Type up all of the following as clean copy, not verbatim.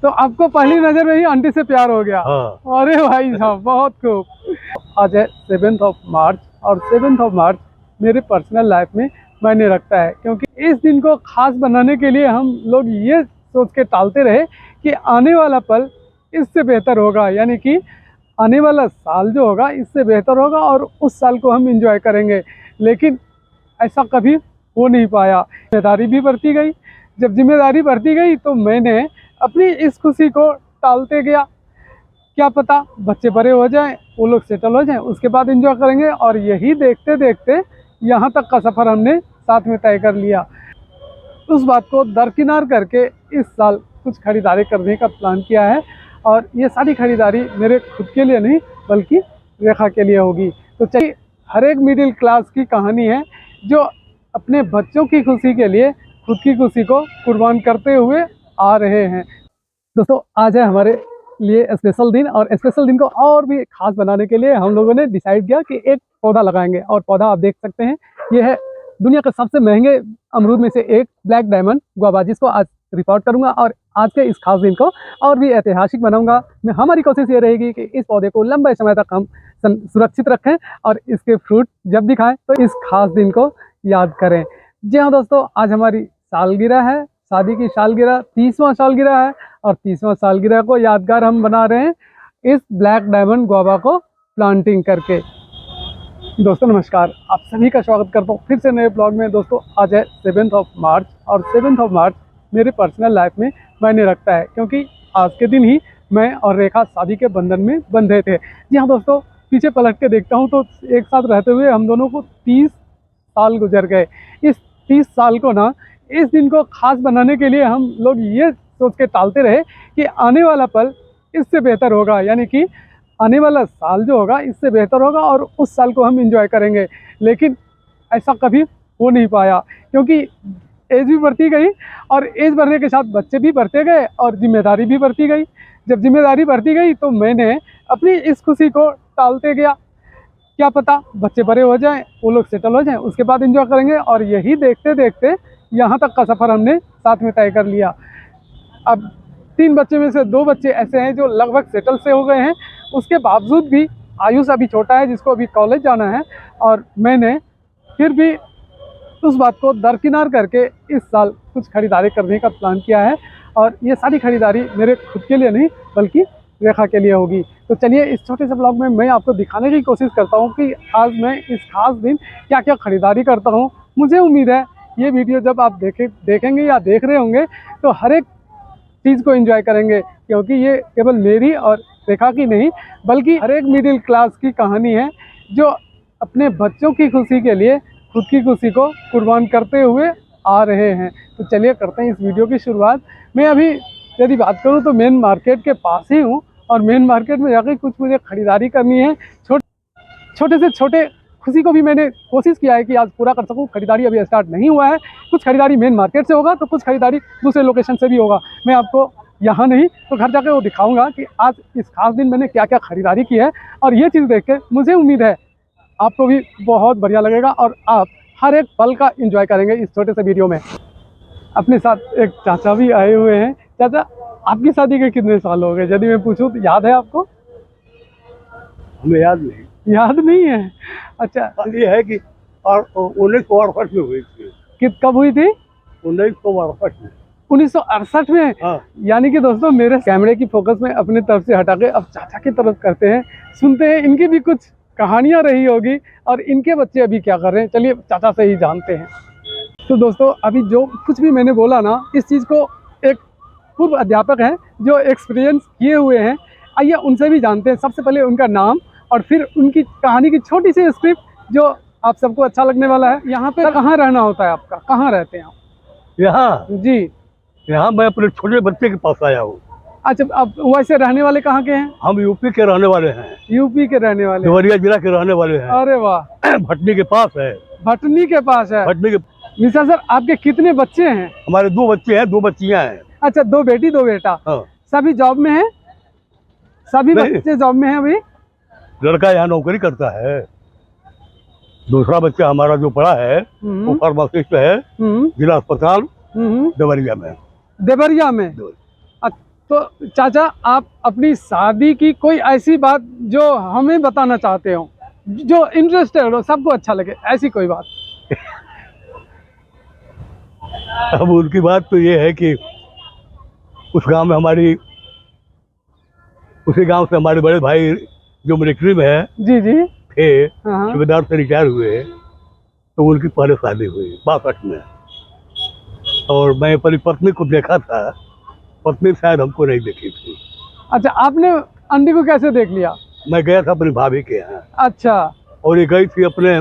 तो आपको पहली नजर में ही आंटी से प्यार हो गया। हाँ। अरे भाई साहब बहुत खूब। आज है 7 मार्च और 7 मार्च मेरे पर्सनल लाइफ में मायने रखता है, क्योंकि इस दिन को खास बनाने के लिए हम लोग ये सोच के टालते रहे कि आने वाला पल इससे बेहतर होगा, यानी कि आने वाला साल जो होगा इससे बेहतर होगा और उस साल को हम एंजॉय करेंगे। लेकिन ऐसा कभी हो नहीं पाया। जिम्मेदारी भी बढ़ती गई। जब जिम्मेदारी बढ़ती गई तो मैंने अपनी इस खुशी को टालते गया। क्या पता बच्चे बड़े हो जाएं, वो लोग सेटल हो जाएं, उसके बाद एंजॉय करेंगे। और यही देखते देखते यहाँ तक का सफ़र हमने साथ में तय कर लिया। उस बात को दरकिनार करके इस साल कुछ खरीदारी करने का प्लान किया है, और ये सारी खरीदारी मेरे खुद के लिए नहीं बल्कि रेखा के लिए होगी। तो चलिए, हर एक मिडिल क्लास की कहानी है जो अपने बच्चों की खुशी के लिए खुद की खुशी को कुर्बान करते हुए आ रहे हैं। दोस्तों, आज है हमारे लिए स्पेशल दिन, और स्पेशल दिन को और भी खास बनाने के लिए हम लोगों ने डिसाइड किया कि एक पौधा लगाएंगे। और पौधा आप देख सकते हैं, ये है दुनिया के सबसे महंगे अमरूद में से एक ब्लैक डायमंड गुआवा, जिसको आज रिपोर्ट करूंगा और आज के इस खास दिन को और भी ऐतिहासिक बनाऊंगा। मैं हमारी कोशिश ये रहेगी कि इस पौधे को लंबे समय तक हम सुरक्षित रखें और इसके फ्रूट जब भी खाएं तो इस खास दिन को याद करें। जी हाँ दोस्तों, आज हमारी सालगिरह है, शादी की सालगिरह, 30वां सालगिरह है, और 30वां सालगिरह को यादगार हम बना रहे हैं इस ब्लैक डायमंड गुआवा को प्लांटिंग करके। दोस्तों नमस्कार, आप सभी का स्वागत करता हूँ फिर से नए ब्लॉग में। दोस्तों, आज है 7 मार्च और 7 मार्च मेरे पर्सनल लाइफ में मायने रखता है, क्योंकि आज के दिन ही मैं और रेखा शादी के बंधन में बंधे थे। जी हाँ दोस्तों, पीछे पलट के देखता हूँ तो एक साथ रहते हुए हम दोनों को 30 साल गुजर गए। इस 30 साल को ना, इस दिन को खास बनाने के लिए हम लोग ये सोच के टालते रहे कि आने वाला पल इससे बेहतर होगा, यानी कि आने वाला साल जो होगा इससे बेहतर होगा और उस साल को हम एंजॉय करेंगे। लेकिन ऐसा कभी हो नहीं पाया, क्योंकि एज भी बढ़ती गई, और एज बढ़ने के साथ बच्चे भी बढ़ते गए और जिम्मेदारी भी बढ़ती गई। जब जिम्मेदारी बढ़ती गई तो मैंने अपनी इस खुशी को टालते गया। क्या पता बच्चे बड़े हो जाएं, वो लोग सेटल हो जाएं, उसके बाद एंजॉय करेंगे। और यही देखते देखते यहाँ तक का सफ़र हमने साथ में तय कर लिया। अब 3 बच्चे में से 2 बच्चे ऐसे हैं जो लगभग सेटल से हो गए हैं। उसके बावजूद भी आयुष अभी छोटा है, जिसको अभी कॉलेज जाना है, और मैंने फिर भी उस बात को दरकिनार करके इस साल कुछ खरीदारी करने का प्लान किया है। और ये सारी खरीदारी मेरे खुद के लिए नहीं बल्कि रेखा के लिए होगी। तो चलिए, इस छोटे से ब्लॉग में मैं आपको दिखाने की कोशिश करता हूँ कि आज मैं इस खास दिन क्या क्या खरीदारी करता हूँ। मुझे उम्मीद है ये वीडियो जब आप देखेंगे या देख रहे होंगे तो हर एक चीज़ को एंजॉय करेंगे, क्योंकि ये केवल मेरी और रेखा की नहीं बल्कि हर एक मिडिल क्लास की कहानी है जो अपने बच्चों की खुशी के लिए खुद की खुशी को कुर्बान करते हुए आ रहे हैं। तो चलिए करते हैं इस वीडियो की शुरुआत। मैं अभी यदि बात करूं तो मेन मार्केट के पास ही हूं, और मेन मार्केट में जाकर कुछ मुझे खरीदारी करनी है। छोटे से छोटे खुशी को भी मैंने कोशिश किया है कि आज पूरा कर सकूं। खरीदारी अभी स्टार्ट नहीं हुआ है, कुछ खरीदारी मेन मार्केट से होगा तो कुछ खरीदारी दूसरे लोकेशन से भी होगा। मैं आपको यहाँ नहीं तो घर जाकर वो दिखाऊंगा कि आज इस खास दिन मैंने क्या क्या खरीदारी की है। और ये चीज़ देख के मुझे उम्मीद है आपको भी बहुत बढ़िया लगेगा और आप हर एक पल का एंजॉय करेंगे इस छोटे से वीडियो में। अपने साथ एक चाचा भी आए हुए हैं। चाचा, आपकी शादी के कितने साल हो गए यदि मैं पूछूं तो? याद है आपको? हमें याद नहीं। याद नहीं है? अच्छा, ये है कि 1968 में हुई थी। कब हुई थी? 1968 में। 1968 में? हाँ। यानी कि दोस्तों, मेरे कैमरे की फोकस में अपनी तरफ से हटा के अब चाचा की तरफ करते हैं, सुनते हैं इनकी भी कुछ कहानियां रही होगी और इनके बच्चे अभी क्या कर रहे हैं। चलिए चाचा से ही जानते हैं। तो दोस्तों, अभी जो कुछ भी मैंने बोला ना, इस चीज़ को एक पूर्व अध्यापक हैं जो एक्सपीरियंस किए हुए हैं, आइए उनसे भी जानते हैं। सबसे पहले उनका नाम और फिर उनकी कहानी की छोटी सी स्क्रिप्ट जो आप सबको अच्छा लगने वाला है। यहाँ पे कहाँ रहना होता है आपका? कहाँ रहते हैं आप? यहाँ जी, यहाँ मैं अपने छोटे बच्चे के पास आया हूँ। अच्छा, आप वैसे रहने वाले कहाँ के हैं? हम यूपी के रहने वाले हैं। यूपी के रहने वाले? देवरिया जिला के रहने वाले हैं। अरे वाह, भटनी के पास है। भटनी के पास है? भटनी के। मिश्रा सर, आपके कितने बच्चे हैं? हमारे 2 बच्चे हैं, 2 बच्चियां हैं। अच्छा, 2 बेटी 2 बेटा। हाँ। सभी जॉब में हैं? सभी नहीं। बच्चे जॉब में हैं अभी? लड़का यहाँ नौकरी करता है। दूसरा बच्चा हमारा जो पढ़ा है वो फार्मासिस्ट है, जिला अस्पताल देवरिया में। देवरिया में? तो चाचा, आप अपनी शादी की कोई ऐसी बात जो हमें बताना चाहते हो, जो इंटरेस्टेड हो, सबको अच्छा लगे, ऐसी कोई बात। अब उनकी बात तो ये है कि उस गांव में उसी गांव से हमारे बड़े भाई जो मिलिट्री में है जी जी। थे, हाँ। सूबेदार से रिटायर हुए, तो उनकी पहले शादी हुई 62 में। और मैं अपनी पत्नी को देखा था, पत्नी शायद हमको नहीं देखी थी। अच्छा, आपने आंटी को कैसे देख लिया? मैं गया था अपनी भाभी के यहाँ, अच्छा। और ये गई थी अपने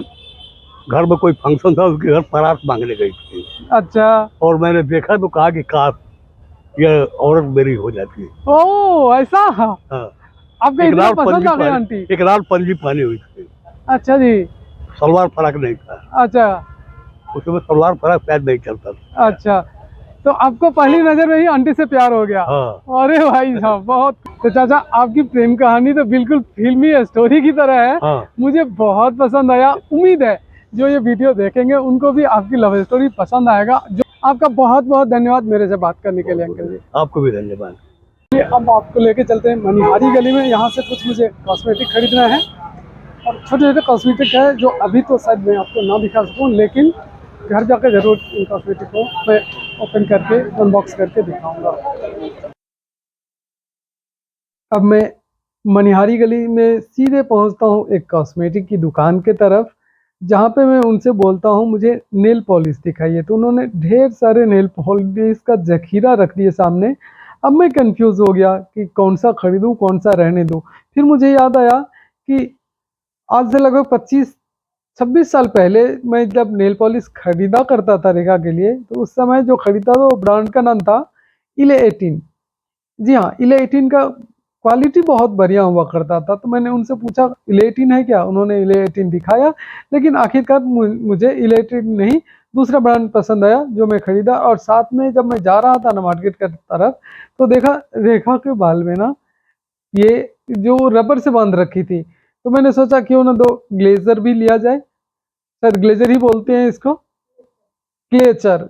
घर में, कोई फंक्शन था, उसके घर बारात मांगने गई थी। अच्छा। और मैंने देखा तो कहा कि काश यह औरत मेरी हो जाती। ओ ऐसा। हाँ, आपको एक इतना लाल पसंद आ गई आंटी? एक लाल पंजी पहनी हुई थी, अच्छा जी। सलवार फराक नहीं था, अच्छा। उसमें सलवार फराक शायद नहीं चलता था। अच्छा, तो आपको पहली नजर में ही आंटी से प्यार हो गया? हाँ। अरे भाई साहब, बहुत। तो चाचा, आपकी प्रेम कहानी तो बिल्कुल फिल्मी स्टोरी की तरह है। हाँ। मुझे बहुत पसंद आया। उम्मीद है जो ये वीडियो देखेंगे उनको भी आपकी लव स्टोरी पसंद आएगा। जो आपका बहुत बहुत धन्यवाद मेरे से बात करने के लिए अंकल जी। आपको भी धन्यवाद। ये अब आपको लेके चलते हैं मनिहारी गली में। यहाँ से कुछ मुझे कॉस्मेटिक खरीदना है, और छोटे छोटे कॉस्मेटिक है जो अभी तो शायद मैं आपको ना दिखा सकूँ, लेकिन घर जाकर जरूर इन कॉस्मेटिक को मैं ओपन करके अनबॉक्स करके दिखाऊंगा। अब मैं मनिहारी गली में सीधे पहुंचता हूं एक कॉस्मेटिक की दुकान के तरफ, जहां पे मैं उनसे बोलता हूं मुझे नेल पॉलिश दिखाइए। तो उन्होंने ढेर सारे नेल पॉलिश का जखीरा रख दिए सामने। अब मैं कंफ्यूज हो गया कि कौन सा खरीदूं कौन सा रहने दूं। फिर मुझे याद आया कि आज से लगभग 25-26 साल पहले मैं जब नेल पॉलिश खरीदा करता था रेखा के लिए, तो उस समय जो खरीदा था वो ब्रांड का नाम था इले 18। जी हाँ, इले 18 का क्वालिटी बहुत बढ़िया हुआ करता था। तो मैंने उनसे पूछा इले 18 है क्या? उन्होंने इले 18 दिखाया, लेकिन आखिरकार मुझे इले 18 नहीं, दूसरा ब्रांड पसंद आया जो मैं खरीदा। और साथ में जब मैं जा रहा था ना मार्केट की तरफ, तो देखा रेखा के बाल में ना ये जो रबर से बांध रखी थी। तो मैंने सोचा क्यों ना दो ग्लेजर भी लिया जाए, शायद ग्लेजर ही बोलते हैं इसको, क्लेचर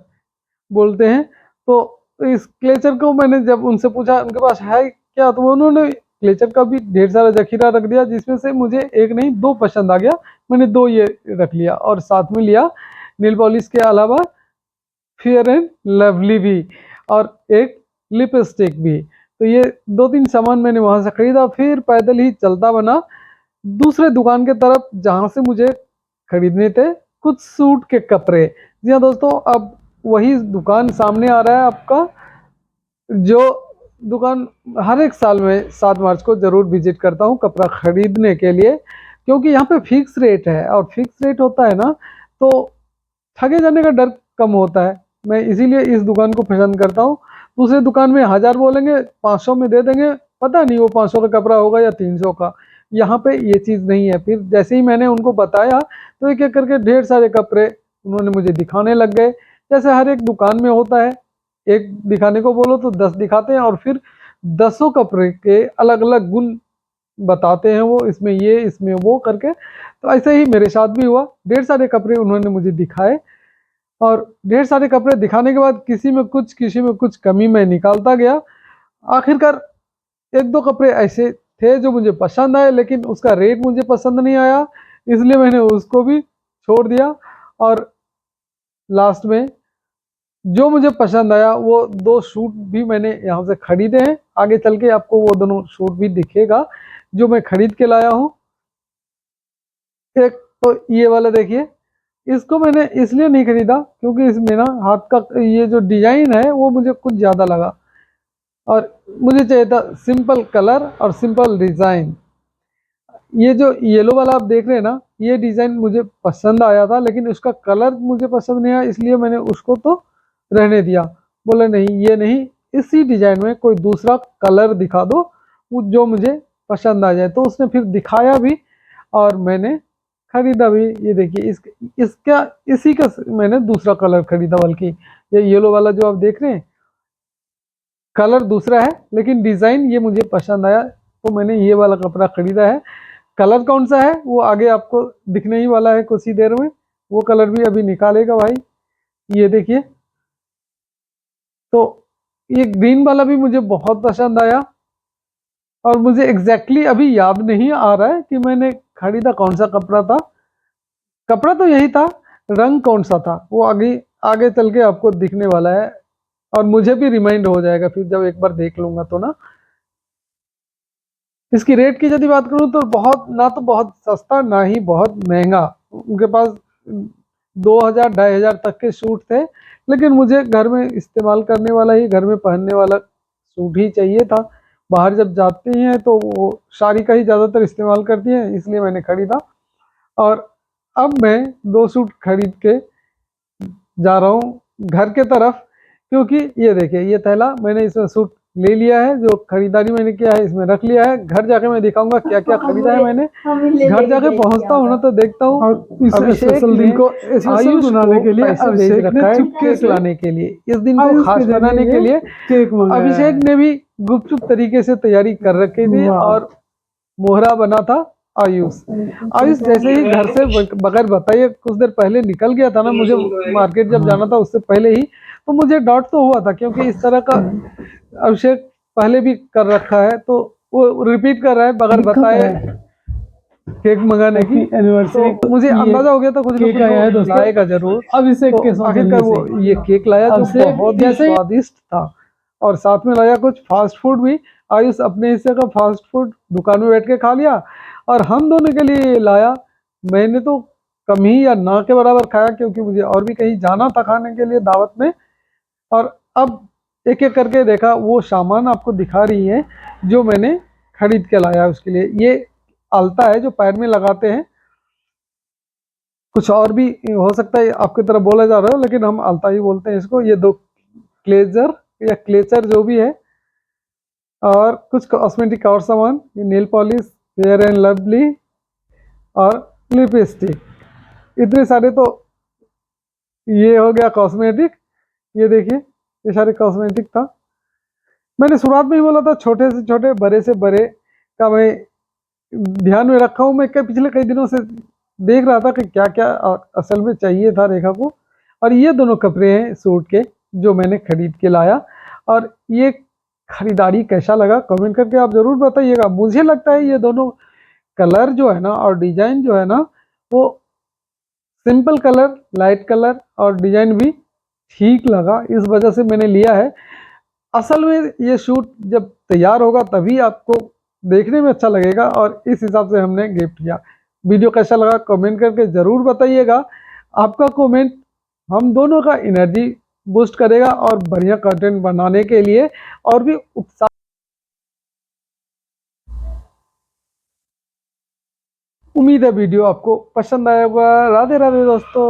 बोलते हैं। तो इस क्लेचर को मैंने जब उनसे पूछा उनके पास है क्या, तो उन्होंने क्लेचर का भी ढेर सारा जखीरा रख दिया, जिसमें से मुझे एक नहीं दो पसंद आ गया। मैंने दो ये रख लिया, और साथ में लिया नील पॉलिश के अलावा फेयर एंड लवली भी, और एक लिपस्टिक भी। तो ये 2-3 सामान मैंने वहां से खरीदा, फिर पैदल ही चलता बना दूसरे दुकान के तरफ, जहां से मुझे खरीदने थे कुछ सूट के कपड़े। जी हाँ दोस्तों, अब वही दुकान सामने आ रहा है आपका, जो दुकान हर एक साल में 7 मार्च को ज़रूर विजिट करता हूँ कपड़ा खरीदने के लिए, क्योंकि यहाँ पे फिक्स रेट है, और फिक्स रेट होता है ना तो ठगे जाने का डर कम होता है। मैं इसीलिए इस दुकान को पसंद करता हूँ। दूसरे दुकान में 1000 बोलेंगे, 500 में दे देंगे, पता नहीं वो 500 का कपड़ा होगा या 300 का। यहाँ पे ये चीज़ नहीं है। फिर जैसे ही मैंने उनको बताया, तो एक एक करके ढेर सारे कपड़े उन्होंने मुझे दिखाने लग गए। जैसे हर एक दुकान में होता है, एक दिखाने को बोलो तो 10 दिखाते हैं, और फिर दसों कपड़े के अलग अलग गुण बताते हैं वो, इसमें ये इसमें वो करके। तो ऐसे ही मेरे साथ भी हुआ, ढेर सारे कपड़े उन्होंने मुझे दिखाए, और ढेर सारे कपड़े दिखाने के बाद किसी में कुछ कमी मैं निकालता गया। आखिरकार एक दो कपड़े ऐसे थे जो मुझे पसंद आए, लेकिन उसका रेट मुझे पसंद नहीं आया, इसलिए मैंने उसको भी छोड़ दिया। और लास्ट में जो मुझे पसंद आया वो 2 सूट भी मैंने यहाँ से खरीदे हैं। आगे चल के आपको वो दोनों सूट भी दिखेगा जो मैं खरीद के लाया हूँ। एक तो ये वाला देखिए, इसको मैंने इसलिए नहीं खरीदा क्योंकि इसमें ना हाथ का ये जो डिजाइन है वो मुझे कुछ ज़्यादा लगा, और मुझे चाहिए था सिंपल कलर और सिंपल डिज़ाइन। ये जो येलो वाला आप देख रहे हैं ना, ये डिज़ाइन मुझे पसंद आया था, लेकिन उसका कलर मुझे पसंद नहीं आया, इसलिए मैंने उसको तो रहने दिया। बोले नहीं ये नहीं, इसी डिज़ाइन में कोई दूसरा कलर दिखा दो जो मुझे पसंद आ जाए। तो उसने फिर दिखाया भी, और मैंने खरीदा भी। ये देखिए इसका इसी का मैंने दूसरा कलर खरीदा, बल्कि ये येलो वाला जो आप देख रहे हैं कलर दूसरा है, लेकिन डिज़ाइन ये मुझे पसंद आया, तो मैंने ये वाला कपड़ा खरीदा है। कलर कौन सा है वो आगे आपको दिखने ही वाला है कुछ ही देर में, वो कलर भी अभी निकालेगा भाई। ये देखिए, तो ये ग्रीन वाला भी मुझे बहुत पसंद आया, और मुझे एग्जैक्टली अभी याद नहीं आ रहा है कि मैंने खरीदा कौन सा कपड़ा था। कपड़ा तो यही था, रंग कौन सा था वो आगे आगे चल के आपको दिखने वाला है, और मुझे भी रिमाइंड हो जाएगा फिर जब एक बार देख लूंगा तो ना। इसकी रेट की यदि बात करूं तो बहुत ना तो बहुत सस्ता ना ही बहुत महंगा। उनके पास 2000 2500 तक के सूट थे, लेकिन मुझे घर में इस्तेमाल करने वाला ही, घर में पहनने वाला सूट ही चाहिए था। बाहर जब जाती हैं तो वो साड़ी का ही ज़्यादातर इस्तेमाल करती हैं, इसलिए मैंने खरीदा। और अब मैं 2 सूट खरीद के जा रहा हूँ घर के तरफ, क्योंकि ये देखिए ये थैला मैंने इसमें सूट ले लिया है, जो खरीदारी मैंने किया है इसमें रख लिया है। घर जाके मैं दिखाऊंगा क्या क्या खरीदा है मैंने। घर जाके पहुंचता हूँ ना तो देखता हूँ इस अभिषेक स्पेशल दिन को स्पेशल आयुष बनाने के लिए पैसे भेज अभिषेक रखा ने है चुपके केक से लाने के लिए, इस दिन को आयुष खास के बनाने जरिए के लिए केक मंगाया अभिषेक है। ने भी गुपचुप तरीके से तैयारी कर रखी थी, वाह। और मोहरा बना था आयुष। आयुष जैसे ही घर से बगैर बताइए कुछ देर पहले निकल गया था ना, मुझे मार्केट जब जाना था उससे पहले ही, तो मुझे डाउट तो हुआ था, क्योंकि इस तरह का अभिषेक पहले भी कर रखा है, तो वो रिपीट कर रहा है बगैर बताए केक मंगाने की एनिवर्सरी तो मुझे अंदाजा हो गया था कुछ ना केक आया है कुछ दोस्तों। लाएगा जरूर। अभिषेक तो के सौजन्य आखिरकार वो से ये केक लाया जो अभिषेक बहुत ही जैसे ही स्वादिष्ट था, और साथ में लाया कुछ फास्ट फूड भी। आयुष अपने हिस्से का फास्ट फूड दुकान में बैठ के खा लिया, और हम दोनों के लिए लाया। मैंने तो कम ही या ना के बराबर खाया, क्योंकि मुझे और भी कहीं जाना था खाने के लिए दावत में। और अब एक एक करके देखा वो सामान आपको दिखा रही है जो मैंने खरीद के लाया उसके लिए। ये आलता है जो पैर में लगाते हैं, कुछ और भी हो सकता है आपकी तरफ बोला जा रहा है, लेकिन हम आलता ही बोलते हैं इसको। ये 2 क्लेजर या क्लेचर जो भी है, और कुछ कॉस्मेटिक और सामान, ये nail polish, fair and lovely, और लिपस्टिक। इतने सारे तो ये हो गया कॉस्मेटिक। ये देखिए ये सारे कॉस्मेटिक था। मैंने शुरुआत में ही बोला था छोटे से छोटे बड़े से बड़े का मैं ध्यान में रखा हूँ। मैं पिछले कई दिनों से देख रहा था कि क्या क्या असल में चाहिए था रेखा को। और ये दोनों कपड़े हैं सूट के जो मैंने खरीद के लाया, और ये खरीदारी कैसा लगा कमेंट करके आप ज़रूर बताइएगा। मुझे लगता है ये दोनों कलर जो है ना और डिजाइन जो है ना, वो सिंपल कलर, लाइट कलर और डिजाइन भी ठीक लगा, इस वजह से मैंने लिया है। असल में ये शूट जब तैयार होगा तभी आपको देखने में अच्छा लगेगा, और इस हिसाब से हमने गिफ्ट किया। वीडियो कैसा लगा कमेंट करके ज़रूर बताइएगा। आपका कमेंट हम दोनों का एनर्जी बूस्ट करेगा, और बढ़िया कंटेंट बनाने के लिए और भी उत्साह। उम्मीद है वीडियो आपको पसंद आया होगा। राधे राधे दोस्तों।